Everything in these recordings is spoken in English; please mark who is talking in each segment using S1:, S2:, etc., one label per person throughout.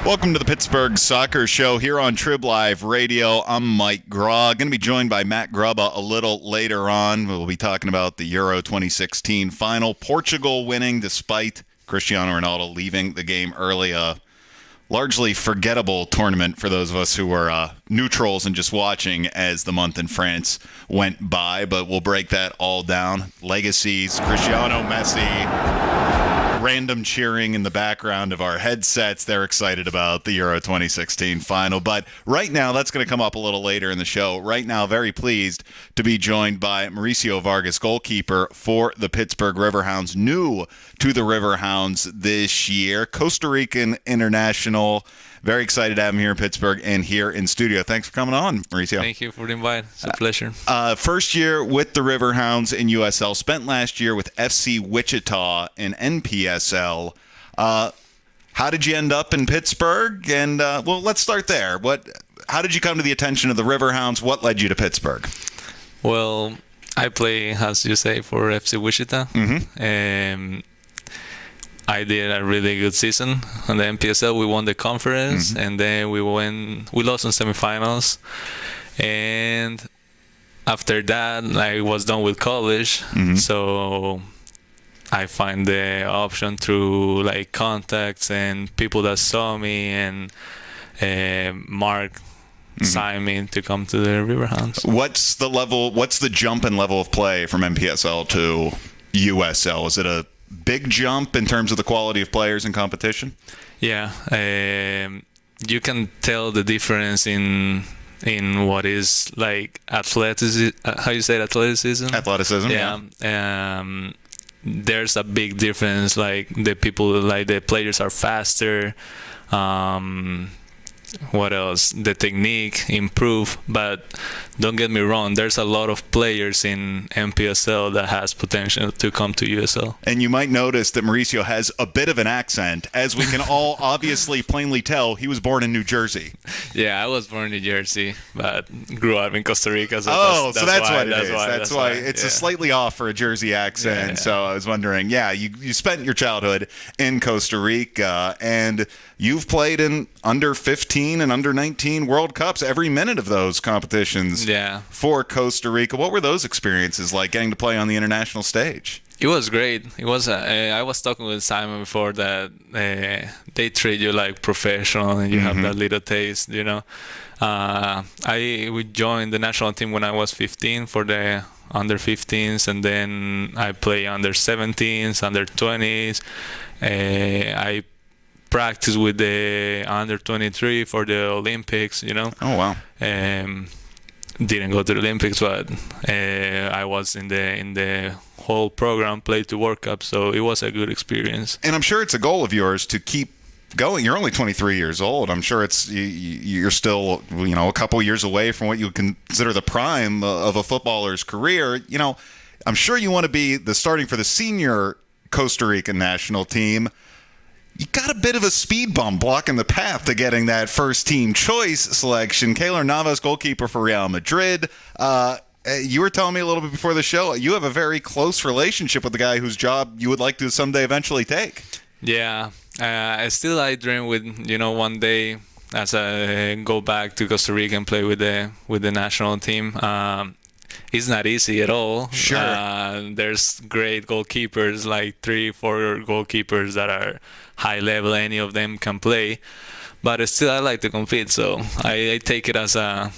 S1: Welcome to the Pittsburgh Soccer Show here on Trib Live Radio. I'm Mike Graw. Going to be joined by Matt Grubba a little later on. We'll be talking about the Euro 2016 final. Portugal winning despite Cristiano Ronaldo leaving the game early. A largely forgettable tournament for those of us who were neutrals and just watching as the month in France went by. But we'll break that all down. Legacies, Cristiano, Messi, random cheering in the background of our headsets. They're excited about the Euro 2016 final. But right now, that's going to come up a little later in the show. Right now, very pleased to be joined by Mauricio Vargas, goalkeeper for the Pittsburgh Riverhounds, new to the Riverhounds this year, Costa Rican international. Very excited to have him here in Pittsburgh and here in studio. Thanks for coming on, Mauricio.
S2: Thank you for the invite. It's a pleasure.
S1: First year with the Riverhounds in USL. Spent last year with FC Wichita in NPSL. How did you end up in Pittsburgh? And, well, let's start there. How did you come to the attention of the Riverhounds? What led you to Pittsburgh?
S2: Well, I play, as you say, for FC Wichita.
S1: Mm-hmm.
S2: I did a really good season on the NPSL. We won the conference, and then we lost in semifinals. And after that, I was done with college, so I find the option through like contacts and people that saw me, and Mark signed me to come to the Riverhounds.
S1: What's the jump in level of play from NPSL to USL? Is it a big jump in terms of the quality of players in competition?
S2: Yeah, you can tell the difference in what is like athleticism. How you say it, athleticism?
S1: Athleticism. Yeah.
S2: There's a big difference. Like the players are faster. What else? The technique improve, but don't get me wrong, there's a lot of players in NPSL that has potential to come to USL.
S1: And you might notice that Mauricio has a bit of an accent, as we can all obviously plainly tell. He was born in New Jersey.
S2: Yeah, I was born in New Jersey, but grew up in Costa Rica. So
S1: that's what it is. That's why it's a slightly off for a Jersey accent. Yeah. So I was wondering, you spent your childhood in Costa Rica, and you've played in under 15 and under 19 World Cups, every minute of those competitions for Costa Rica. What were those experiences like, getting to play on the international stage?
S2: It was great. It was. I was talking with Simon before that they treat you like professional, and you have that little taste, you know. We joined the national team when I was 15 for the under 15s, and then I play under 17s, under 20s. I practice with the under 23 for the Olympics, you know.
S1: Oh wow.
S2: Didn't go to the Olympics, but I was in the whole program, played to World Cup, so it was a good experience.
S1: And I'm sure it's a goal of yours to keep going. You're only 23 years old. I'm sure you're still, a couple years away from what you would consider the prime of a footballer's career. I'm sure you want to be starting for the senior Costa Rican national team. You got a bit of a speed bump blocking the path to getting that first team choice selection. Keylor Navas, goalkeeper for Real Madrid. You were telling me a little bit before the show, you have a very close relationship with the guy whose job you would like to someday eventually take.
S2: Yeah, I dream with, one day as I go back to Costa Rica and play with the national team. It's not easy at all.
S1: Sure.
S2: There's great goalkeepers, like 3-4 goalkeepers that are high level. Any of them can play, but still I like to compete. So I take it as a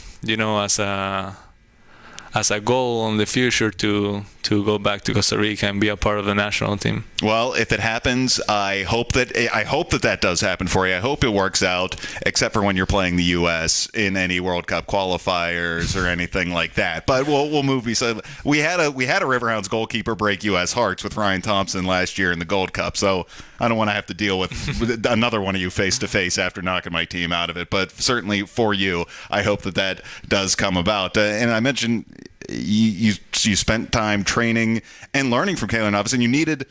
S2: goal in the future to go back to Costa Rica and be a part of the national team.
S1: Well, if it happens, I hope that does happen for you. I hope it works out, except for when you're playing the U.S. in any World Cup qualifiers or anything like that. But we'll move. So we had a Riverhounds goalkeeper break U.S. hearts with Ryan Thompson last year in the Gold Cup. So I don't want to have to deal with another one of you face to face after knocking my team out of it. But certainly for you, I hope that does come about. And I mentioned you spent time training and learning from Keylor Navas, and you needed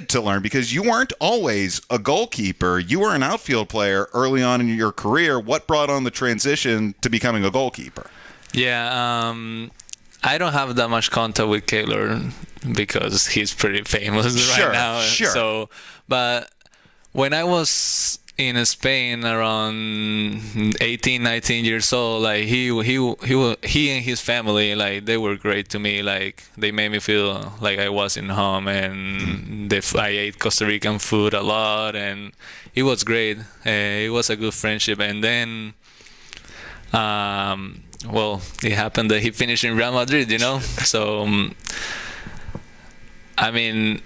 S1: to learn because you weren't always a goalkeeper. You were an outfield player early on in your career. What brought on the transition to becoming a goalkeeper?
S2: Yeah, I don't have that much contact with Keylor because he's pretty famous right now.
S1: Sure.
S2: So, but when I was in Spain around 18, 19 years old. Like he and his family, like they were great to me. Like they made me feel like I was in home, and I ate Costa Rican food a lot, and it was great. It was a good friendship, and then. Well, it happened that he finished in Real Madrid, So, I mean,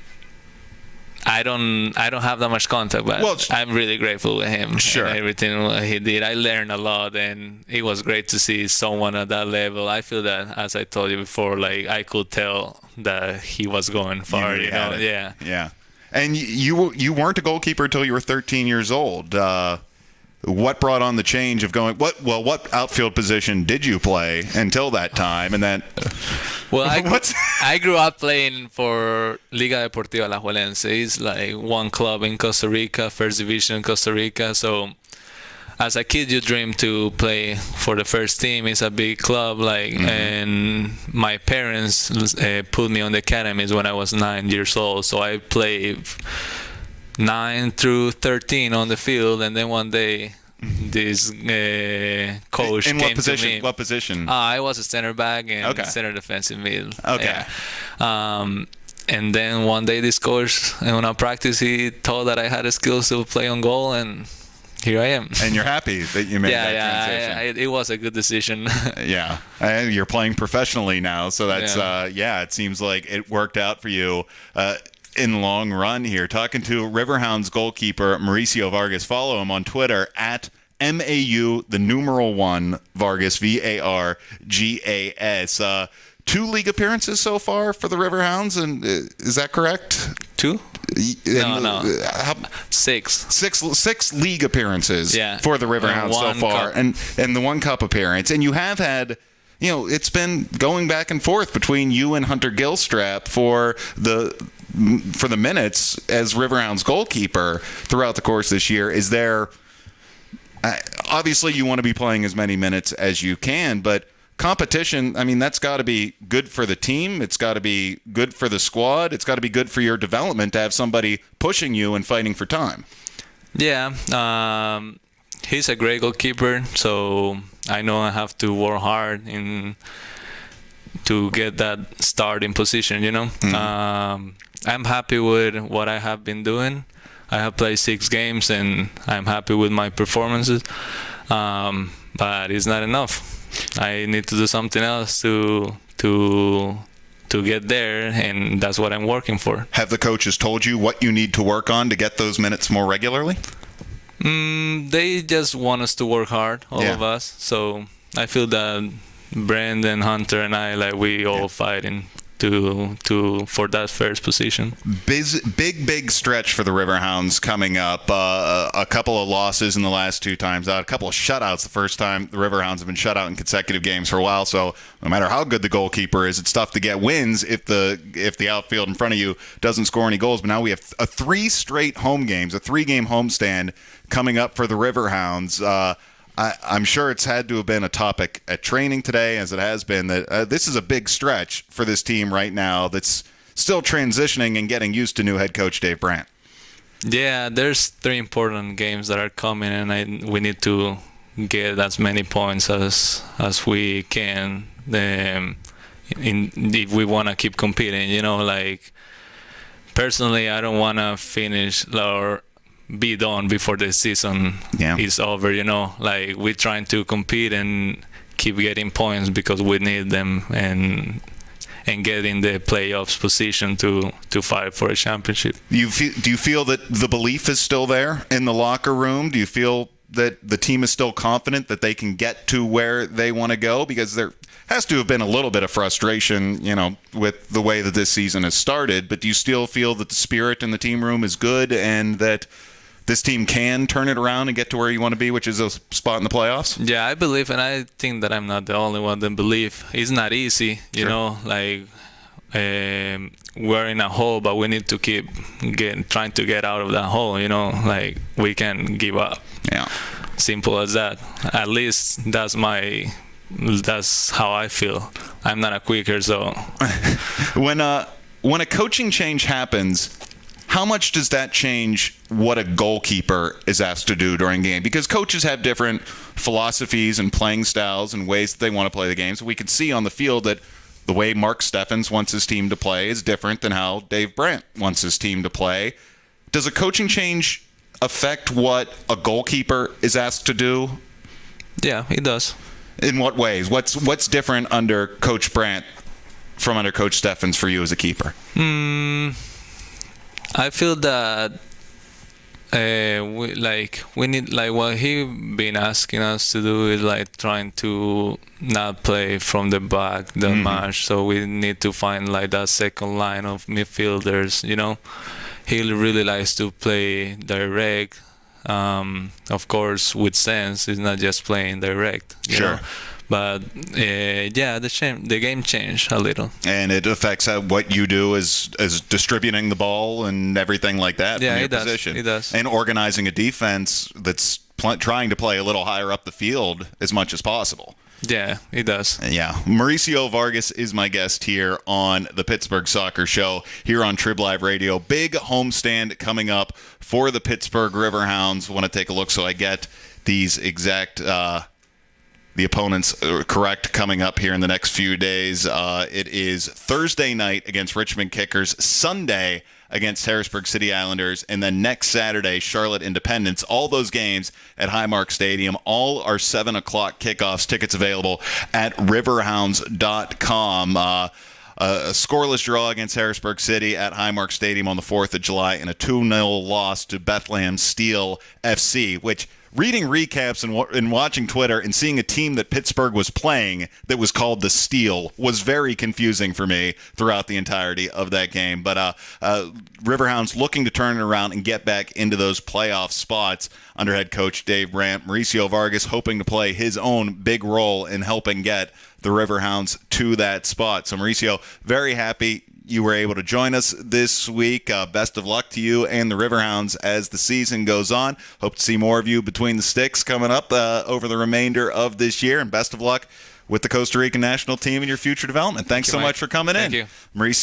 S2: I don't have that much contact, but I'm really grateful with him.
S1: Sure.
S2: And everything he did. I learned a lot, and it was great to see someone at that level. I feel that, as I told you before, like I could tell that he was going far. Yeah.
S1: Yeah. And you weren't a goalkeeper until you were 13 years old. What brought on the change of going? What outfield position did you play until that time? And then,
S2: well, I grew up playing for Liga Deportiva Alajuelense. It's like one club in Costa Rica, first division Costa Rica. So, as a kid, you dream to play for the first team. It's a big club, and my parents put me on the academies when I was 9 years old. So I played 9 through 13 on the field, and then one day this coach came to me.
S1: What position?
S2: I was a center back and center defensive mid.
S1: Okay.
S2: Yeah. And then one day this coach, in a practice, he thought that I had the skills to play on goal, and here I am.
S1: And you're happy that you made that transition.
S2: It was a good decision.
S1: Yeah. And you're playing professionally now, so that's it seems like it worked out for you. In the long run here, talking to Riverhounds goalkeeper Mauricio Vargas. Follow him on Twitter at MAU, the numeral 1, Vargas, VARGAS. 2 league appearances so far for the Riverhounds, and is that correct?
S2: 2? No. 6.
S1: 6 league appearances for the Riverhounds so far, and the 1 cup appearance. And you have had, it's been going back and forth between you and Hunter Gilstrap for the minutes as Riverhounds goalkeeper throughout the course this year. Is there obviously you want to be playing as many minutes as you can, but competition, I mean, that's got to be good for the team. It's got to be good for the squad. It's got to be good for your development to have somebody pushing you and fighting for time.
S2: Yeah, he's a great goalkeeper, so I know I have to work hard to get that starting position, I'm happy with what I have been doing. I have played 6 games, and I'm happy with my performances. But it's not enough. I need to do something else to get there, and that's what I'm working for.
S1: Have the coaches told you what you need to work on to get those minutes more regularly?
S2: They just want us to work hard, all of us. So I feel that Brandon, Hunter, and I, we all fighting for that first position. Big
S1: stretch for the Riverhounds coming up. A couple of losses in the last 2 times out. A couple of shutouts the first time the Riverhounds have been shut out in consecutive games for a while. So no matter how good the goalkeeper is, it's tough to get wins if the outfield in front of you doesn't score any goals. But now we have 3 straight home games, a 3-game homestand coming up for the Riverhounds. I'm sure it's had to have been a topic at training today, as it has been, that this is a big stretch for this team right now that's still transitioning and getting used to new head coach Dave Brandt.
S2: Yeah, there's 3 important games that are coming, and we need to get as many points as we can if we want to keep competing. Personally, I don't want to finish or be done before the season is over. We're trying to compete and keep getting points because we need them and get in the playoffs position to fight for a championship. Do you feel that the belief is still there in the locker room? Do you feel that the team is still confident that they can get to where they want to go? Because there has to have been a little bit of frustration, with the way that this season has started. But do you still feel that the spirit in the team room is good and that this team can turn it around and get to where you want to be, which is a spot in the playoffs? Yeah, I believe, and I think that I'm not the only one that believe. It's not easy, we're in a hole, but we need to keep trying to get out of that hole, we can't give up. Yeah. Simple as that. At least that's how I feel. I'm not a quitter, so. When a coaching change happens,
S1: How much does that change what a goalkeeper is asked to do during a game? Because coaches have different philosophies and playing styles and ways that they want to play the game. So we could see on the field that the way Mark Steffens wants his team to play is different than how Dave Brandt wants his team to play. Does a coaching change affect what a goalkeeper is asked to do?
S2: Yeah, it does.
S1: In what ways? What's different under Coach Brandt from under Coach Steffens for you as a keeper?
S2: I feel that we need, like, what he been asking us to do is like trying to not play from the back that much. So we need to find like that second line of midfielders. He really likes to play direct. Of course, with sense. It's not just playing direct. You know? But the game changed a little,
S1: and it affects what you do as distributing the ball and everything like that.
S2: Yeah,
S1: from your
S2: it does.
S1: position.
S2: It does.
S1: And organizing a defense that's trying to play a little higher up the field as much as possible.
S2: Yeah, it does.
S1: Yeah. Mauricio Vargas is my guest here on the Pittsburgh Soccer Show here on Trib Live Radio. Big homestand coming up for the Pittsburgh Riverhounds. I want to take a look so I get these exact the opponents correct coming up here in the next few days. It is Thursday night against Richmond Kickers, Sunday against Harrisburg City Islanders, and then next Saturday, Charlotte Independence. All those games at Highmark Stadium. All are 7 o'clock kickoffs. Tickets available at riverhounds.com. A scoreless draw against Harrisburg City at Highmark Stadium on the 4th of July, and a 2-0 loss to Bethlehem Steel FC, which, reading recaps and watching Twitter and seeing a team that Pittsburgh was playing that was called the Steel was very confusing for me throughout the entirety of that game. But Riverhounds looking to turn it around and get back into those playoff spots under head coach Dave Brandt. Mauricio Vargas hoping to play his own big role in helping get the Riverhounds to that spot. So, Mauricio, very happy you were able to join us this week. Best of luck to you and the Riverhounds as the season goes on. Hope to see more of you between the sticks coming up over the remainder of this year. And best of luck with the Costa Rican national team and your future development. Thanks so much for coming in.
S2: Thank you.
S1: Mauricio